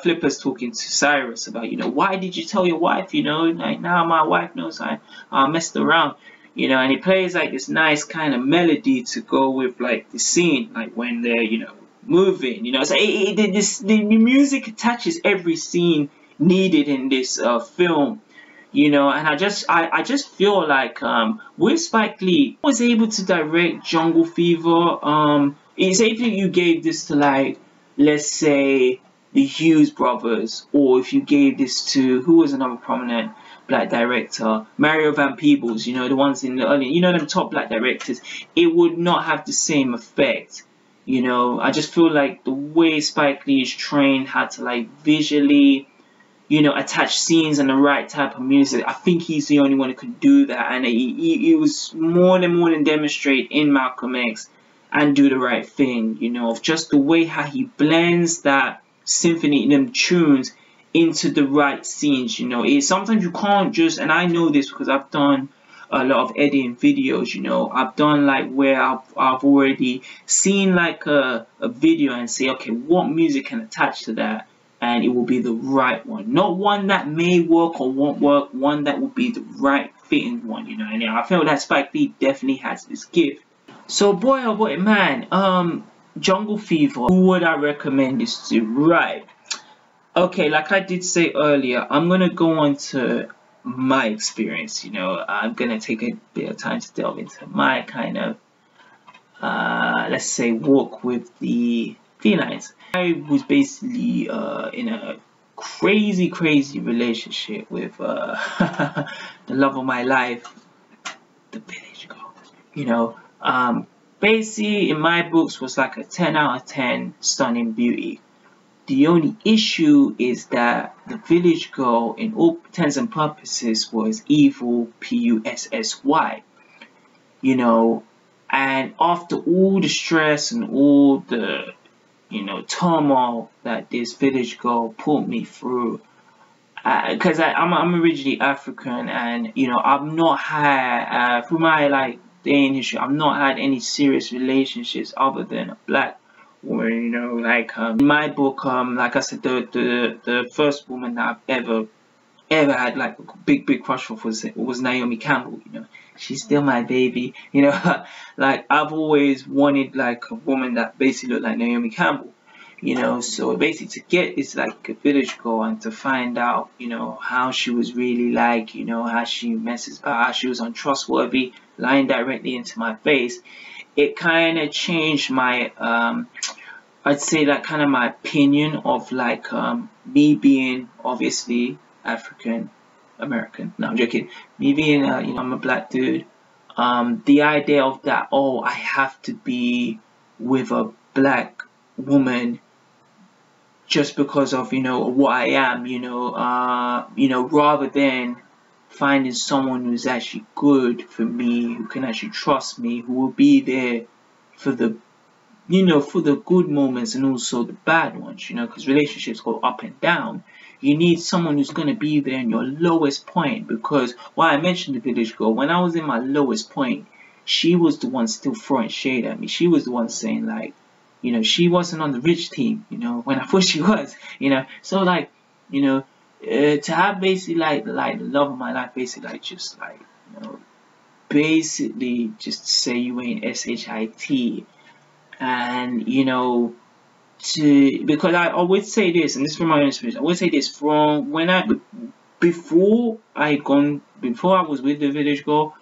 Flipper's talking to Cyrus about, you know, why did you tell your wife, you know, like, now my wife knows I messed around, you know. And he plays like this nice kind of melody to go with like the scene, like when they're, you know, moving, you know. So the music attaches every scene needed in this film, you know. And I just feel like with Spike Lee, was able to direct Jungle Fever. It's if you gave this to, like, let's say the Hughes brothers, or if you gave this to, who was another prominent black director, Mario Van Peebles, you know, the ones in the early, you know, them top black directors, it would not have the same effect, you know. I just feel like the way Spike Lee is trained how to like visually, you know, attach scenes and the right type of music, I think he's the only one who could do that. And he was more than demonstrate in Malcolm X and Do the Right Thing, you know, of just the way how he blends that symphony, them tunes, into the right scenes, you know. Sometimes you can't just, and I know this because I've done a lot of editing videos, you know. I've done like where I've already seen like a video and say, okay, what music can attach to that, and it will be the right one, not one that may work or won't work, one that will be the right fitting one, you know. And I feel that Spike Lee definitely has this gift. So boy, oh boy, man, Jungle Fever, who would I recommend this to? Right. Okay, like I did say earlier, I'm going to go on to my experience, you know. I'm going to take a bit of time to delve into my kind of, let's say, walk with the felines. I was basically in a crazy relationship with the love of my life, the village girl, you know. Basically, in my books, was like a 10 out of 10 stunning beauty. The only issue is that the village girl, in all intents and purposes, was evil, Pussy, you know. And after all the stress and all the, you know, turmoil that this village girl put me through, because I'm originally African, and you know I've not had through my like day in history, I've not had any serious relationships other than a black woman. You know, like in my book, like I said, the first woman that I've ever had like a big crush for was Naomi Campbell. You know, she's still my baby. You know, like I've always wanted like a woman that basically looked like Naomi Campbell. You know, so basically to get this like a village girl and to find out, you know, how she was really like, you know, how she messes about, how she was untrustworthy, lying directly into my face, it kind of changed my I'd say that kind of my opinion of like me being obviously African American. No, I'm joking. Me being you know, I'm a black dude. The idea of that, oh, I have to be with a black woman just because of, you know, what I am, you know, rather than finding someone who's actually good for me, who can actually trust me, who will be there for the, you know, for the good moments and also the bad ones, you know, because relationships go up and down. You need someone who's going to be there in your lowest point, because why I mentioned the village girl, when I was in my lowest point, she was the one still throwing shade at me. She was the one saying like, you know, she wasn't on the rich team, you know, when I thought she was, you know. So like, you know, to have basically like the love of my life, basically like just like, you know, basically just say you ain't shit, and you know, to because I always say this, and this is from my own experience. I always say this from when before I was with the village girl.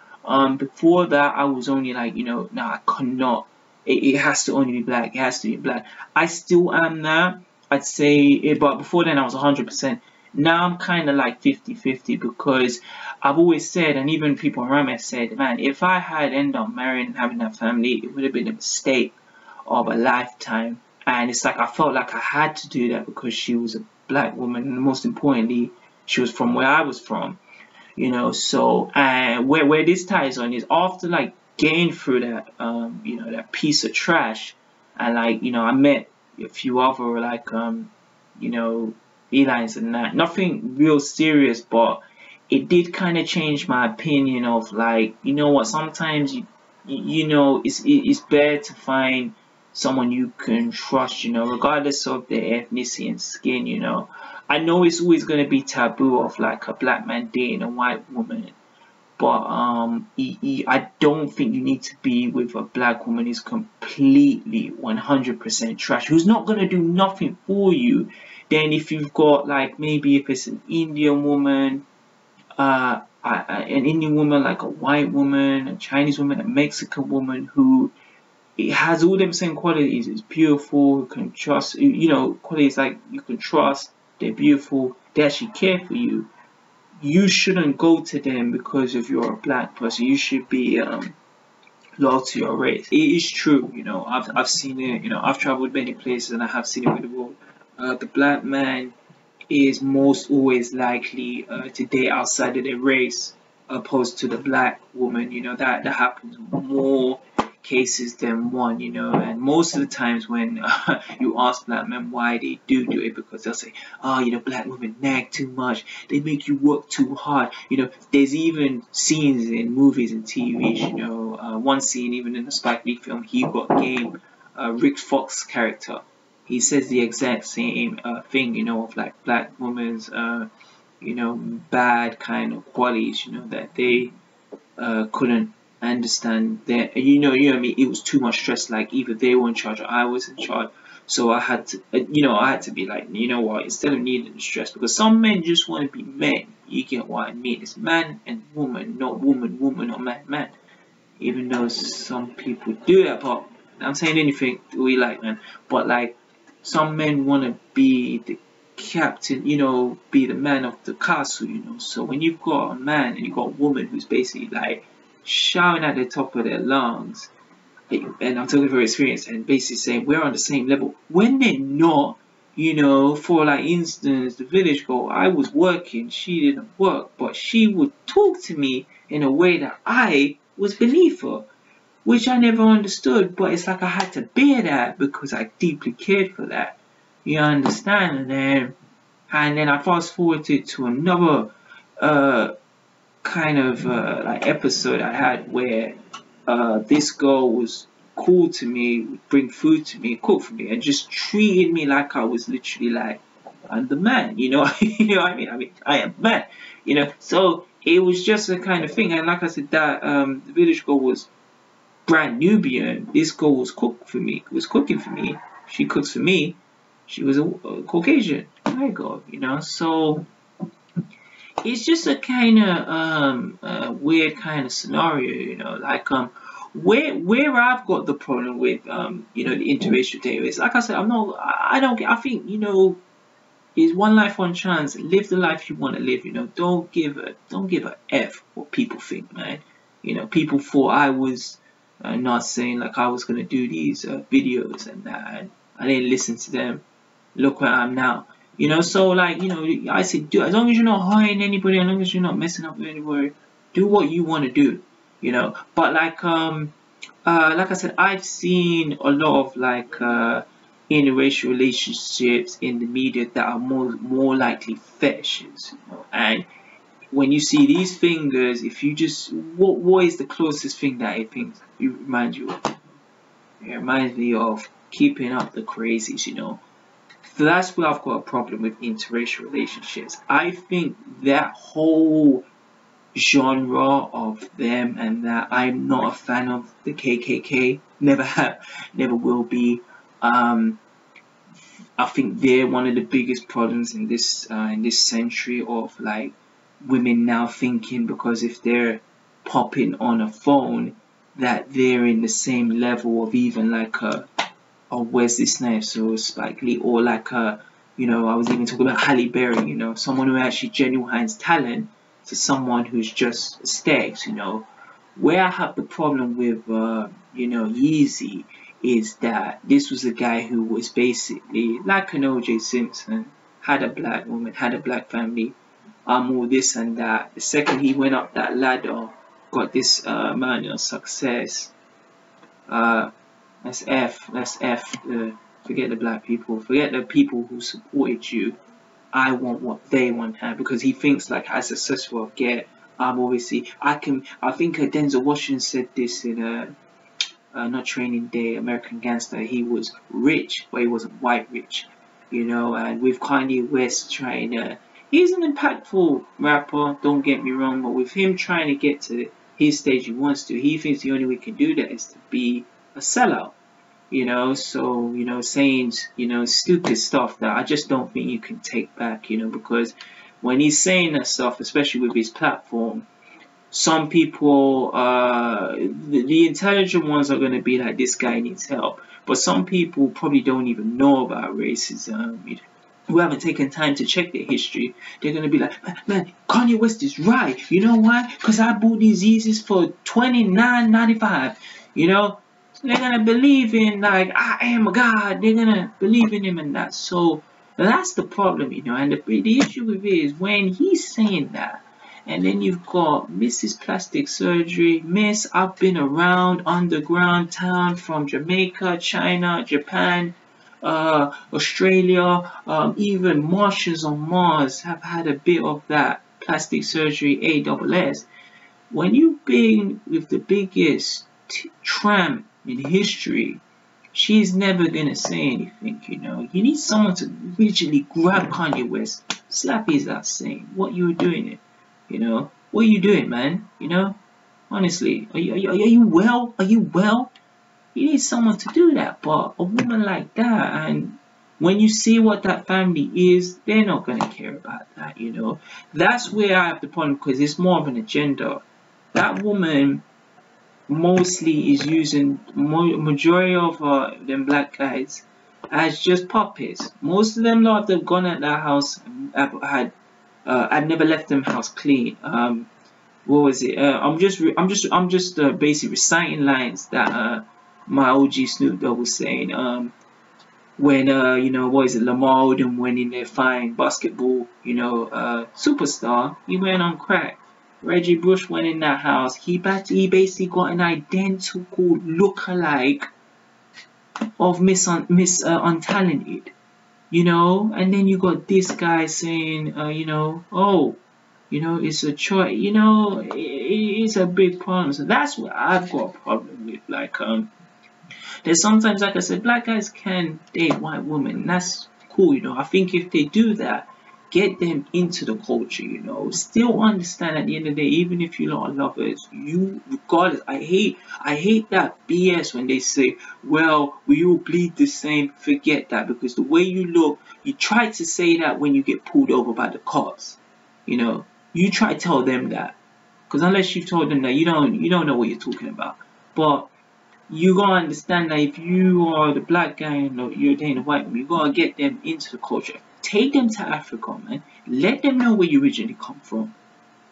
Before that I was only like, you know, nah, I cannot. It has to only be black. It has to be black. I still am that. I'd say it, but before then I was 100%. Now I'm kind of like 50-50 because I've always said, and even people around me have said, man, if I had ended up marrying and having that family, it would have been a mistake of a lifetime. And it's like I felt like I had to do that because she was a black woman, and most importantly, she was from where I was from. You know, so and where this ties on is after like getting through that you know, that piece of trash, and like, you know, I met a few other like you know, felines and that, nothing real serious, but it did kind of change my opinion of like, you know what, sometimes you know, it's better to find someone you can trust, you know, regardless of their ethnicity and skin. You know, I know it's always going to be taboo of like a black man dating a white woman, but I don't think you need to be with a black woman who's completely 100% trash, who's not going to do nothing for you. Then if you've got like, maybe if it's an Indian woman, an Indian woman, like a white woman, a Chinese woman, a Mexican woman who it has all them same qualities. It's beautiful, you can trust, you know, qualities like you can trust, they're beautiful, they actually care for you. You shouldn't go to them because of you're a black person. You should be loyal to your race. It is true, you know, I've seen it, you know, I've traveled many places and I have seen it with the world. The black man is most always likely to date outside of their race opposed to the black woman. You know, that happens more cases than one, you know. And most of the times when you ask black men why they do it, because they'll say, oh, you know, black women nag too much, they make you work too hard. You know, there's even scenes in movies and TVs, you know, one scene even in the Spike Lee film He Got Game, Rick Fox character, he says the exact same thing, you know, of like black women's you know, bad kind of qualities, you know, that they couldn't understand that, you know what I mean, it was too much stress, like either they were in charge or I was in charge. So I had to, you know, I had to be like, you know what, instead of needing the stress, because some men just want to be men, you get what I mean, it's man and woman, not woman or man, even though some people do that, but I'm saying anything we like, man, but like, some men want to be the captain, you know, be the man of the castle, you know. So when you've got a man and you've got a woman who's basically like shouting at the top of their lungs, and I'm talking from experience, and basically saying we're on the same level when they're not, you know. For like instance, the village girl, I was working, she didn't work, but she would talk to me in a way that I was beneath her, which I never understood, but it's like I had to bear that because I deeply cared for that. You understand? And then And then I fast forwarded to another kind of like episode I had where this girl was cool to me, would bring food to me, cook for me, and just treated me like I was literally like I'm the man, you know. You know what I mean? I mean, I am man, you know. So it was just a kind of thing, and like I said, that the village girl was brand Nubian. This girl was cooking for me. She cooks for me. She was a Caucasian. There you go, you know. So it's just a kind of weird kind of scenario, you know, like where I've got the problem with you know, the interracial dating is, like I said, I think, you know, it's one life, one chance. Live the life you want to live, you know. Don't give a F what people think, man. You know, people thought I was not saying like I was gonna do these videos and that, and I didn't listen to them. Look where I am now. You know, so like, you know, I said, do, as long as you're not hurting anybody, as long as you're not messing up with anybody, do what you want to do, you know. But like I said, I've seen a lot of like interracial relationships in the media that are more likely fetishes, you know. And when you see these fingers, if you just what is the closest thing that it reminds you of? It reminds me of Keeping Up the Crazies, you know. So that's where I've got a problem with interracial relationships. I think that whole genre of them and that, I'm not a fan of the KKK. Never have, never will be. I think they're one of the biggest problems in this century of like women now thinking because if they're popping on a phone that they're in the same level of even like a Wesley Snipes or Spike Lee, or like you know, I was even talking about Halle Berry, you know, someone who actually genuinely has talent to someone who's just aesthetics, you know. Where I have the problem with you know, Yeezy is that this was a guy who was basically like an O.J. Simpson, had a black woman, had a black family, all this and that. The second he went up that ladder, got this amount of success, let's forget the black people, forget the people who supported you. I want what they want, because he thinks like as successful I get, obviously I think Denzel Washington said this in not Training Day, American Gangster. He was rich, but he wasn't white rich, you know. And with Kanye West trying to, he's an impactful rapper, don't get me wrong, but with him trying to get to his stage he wants to, he thinks the only way he can do that is to be a sellout, you know. So, you know, saying, you know, stupid stuff that I just don't think you can take back, you know, because when he's saying that stuff, especially with his platform, some people, the intelligent ones are going to be like, this guy needs help, but some people probably don't even know about racism, who haven't taken time to check their history. They're going to be like, man, Kanye West is right, you know why? Because I bought these Yeezys for $29.95, you know. They're gonna believe in like, I am a god. They're gonna believe in him and that. So that's the problem, you know. And the issue with it is when he's saying that, and then you've got Mrs. Plastic Surgery, Miss I've been around underground town from Jamaica, China, Japan, Australia, even Martians on Mars have had a bit of that plastic surgery ASS. When you've been with the biggest tramp in history, she's never gonna say anything, you know. You need someone to rigidly grab Kanye West, slap his ass, saying, what you were doing it, you know. What are you doing, man? You know, honestly, are you well? Are you well? You need someone to do that. But a woman like that, and when you see what that family is, they're not gonna care about that, you know. That's where I have the problem, because it's more of an agenda. That woman mostly is using majority of them black guys as just puppets. Most of them lot that gone at that house had never left them house clean. What was it? I'm just basically reciting lines that my OG Snoop Dogg was saying. When you know, what is it? Lamar Odom went in there fine basketball, you know, superstar. He went on crack. Reggie Bush went in that house. He basically got an identical look-alike of Miss Untalented. you know, and then you got this guy saying, you know, oh, you know, it's a choice, you know, it's a big problem. So that's what I've got a problem with. Like, there's sometimes, like I said, black guys can date white women, and that's cool, you know. I think if they do that, get them into the culture, you know. Still understand at the end of the day, even if you're not lovers, you regardless. I hate that BS when they say, well, we all bleed the same. Forget that, because the way you look, you try to say that when you get pulled over by the cops, you know. You try to tell them that, because unless you've told them that, you don't know what you're talking about. But you gotta understand that if you are the black guy and you're dating a white woman, you gotta get them into the culture. Take them to Africa, man. Let them know where you originally come from.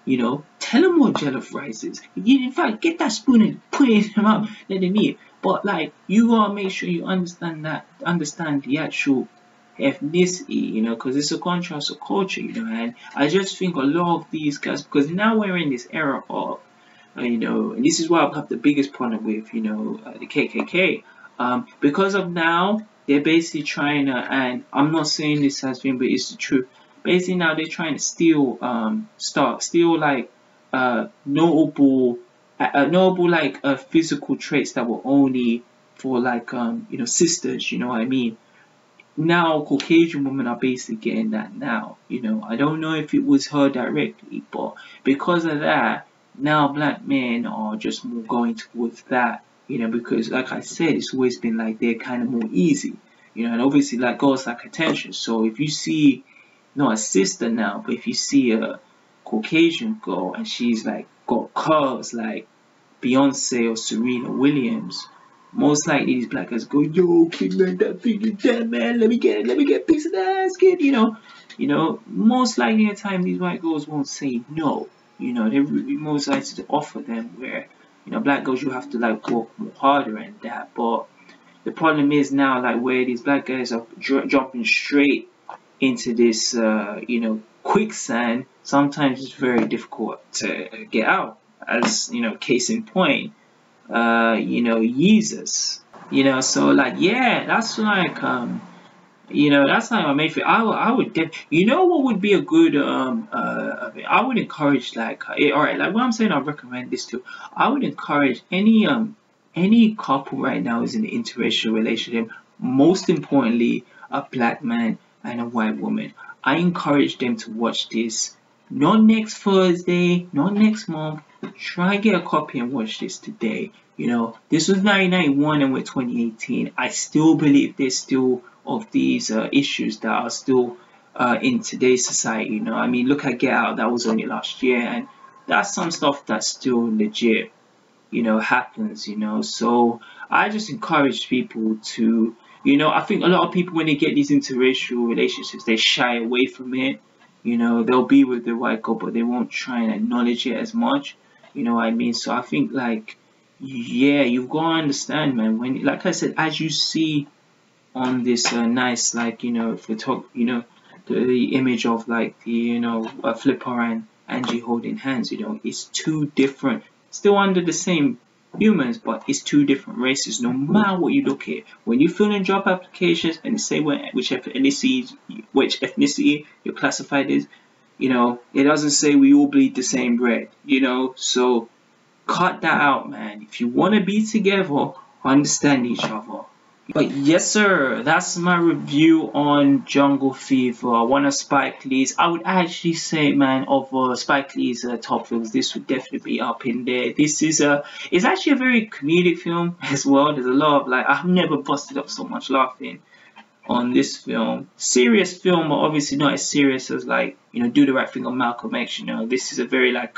You know, tell them what jollof rice is. In fact, get that spoon and put it in their mouth, let them eat. But like, you gotta make sure you understand the actual ethnicity, you know, because it's a contrast of culture, you know. And I just think a lot of these guys, because now we're in this era of, you know, and this is why I have the biggest problem with, you know, the KKK, because of now they're basically trying to, and I'm not saying this has been, but it's the truth. Basically now they're trying to steal, steal like notable like physical traits that were only for like you know, sisters, you know what I mean. Now Caucasian women are basically getting that now, you know. I don't know if it was her directly, but because of that, now black men are just more going towards that, you know, because like I said, it's always been like they're kind of more easy, you know. And obviously like girls like attention, so if you see not a sister now, but if you see a Caucasian girl and she's like got curves like Beyonce or Serena Williams, most likely these black guys go, yo, kid, man, that thing is dead, man. Let me get a piece of that ass, kid. You know. Most likely at the time these white girls won't say no. You know, they're most likely to offer them, where, you know, black girls, you have to like work more harder and that. But the problem is now, like, where these black guys are jumping straight into this, you know, quicksand. Sometimes it's very difficult to get out. As you know, case in point, you know, Jesus. You know, so like, yeah, that's like, you know, that's like my main thing. I would you know what would be a good I would encourage like, all right, like what I'm saying, I recommend this to. I would encourage any couple right now is in an interracial relationship. Most importantly, a black man and a white woman. I encourage them to watch this. Not next Thursday, not next month. Try and get a copy and watch this today. You know, this was 1991 and we're 2018. I still believe there's still of these issues that are still in today's society. You know, I mean, look at Get Out. That was only last year, and that's some stuff that's still legit, you know, happens, you know. So I just encourage people to, you know, I think a lot of people, when they get these interracial relationships, they shy away from it. You know, they'll be with the white girl, but they won't try and acknowledge it as much. You know what I mean? So I think, like, yeah, you've got to understand, man. When, like I said, as you see on this nice, like, you know, you know, the image of like the, you know, Flipper and Angie holding hands. You know, it's two different, still under the same humans, but it's two different races. No matter what you look at, when you fill in job applications and say which ethnicity you're classified as, you know, it doesn't say we all bleed the same bread. You know, so cut that out, man. If you want to be together, understand each other. But yes, sir, that's my review on Jungle Fever, one of Spike Lee's. I would actually say, man, of Spike Lee's top films, this would definitely be up in there. This is it's actually a very comedic film as well. There's a lot of, like, I've never busted up so much laughing on this film. Serious film, but obviously not as serious as, like, you know, Do the Right Thing on Malcolm X. You know, this is a very like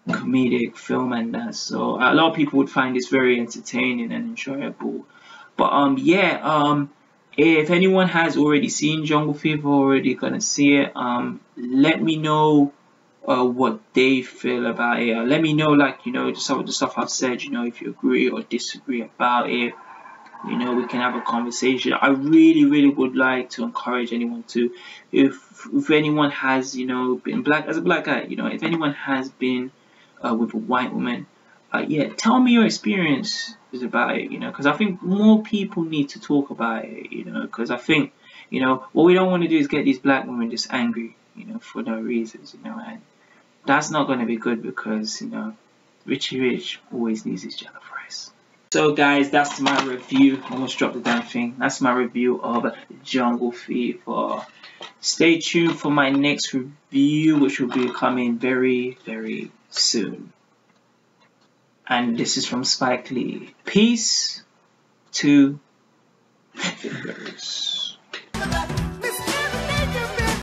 comedic film and that. So a lot of people would find this very entertaining and enjoyable. But yeah, if anyone has already seen Jungle Fever, already gonna see it, let me know what they feel about it. Let me know, like, you know, some of the stuff I've said, you know, if you agree or disagree about it. You know, we can have a conversation. I really would like to encourage anyone to, if anyone has, you know, been as a black guy, you know, if anyone has been with a white woman, yeah, tell me your experience is about it, you know, because I think more people need to talk about it, you know, because I think You know, what we don't want to do is get these black women just angry, you know, for no reasons, you know, and that's not going to be good because, you know, Richie Rich always needs his jollof rice. So guys, that's my review. I almost dropped the damn thing. That's my review of Jungle Fever. Stay tuned for my next review, which will be coming very, very soon. And this is from Spike Lee. Peace to fingers.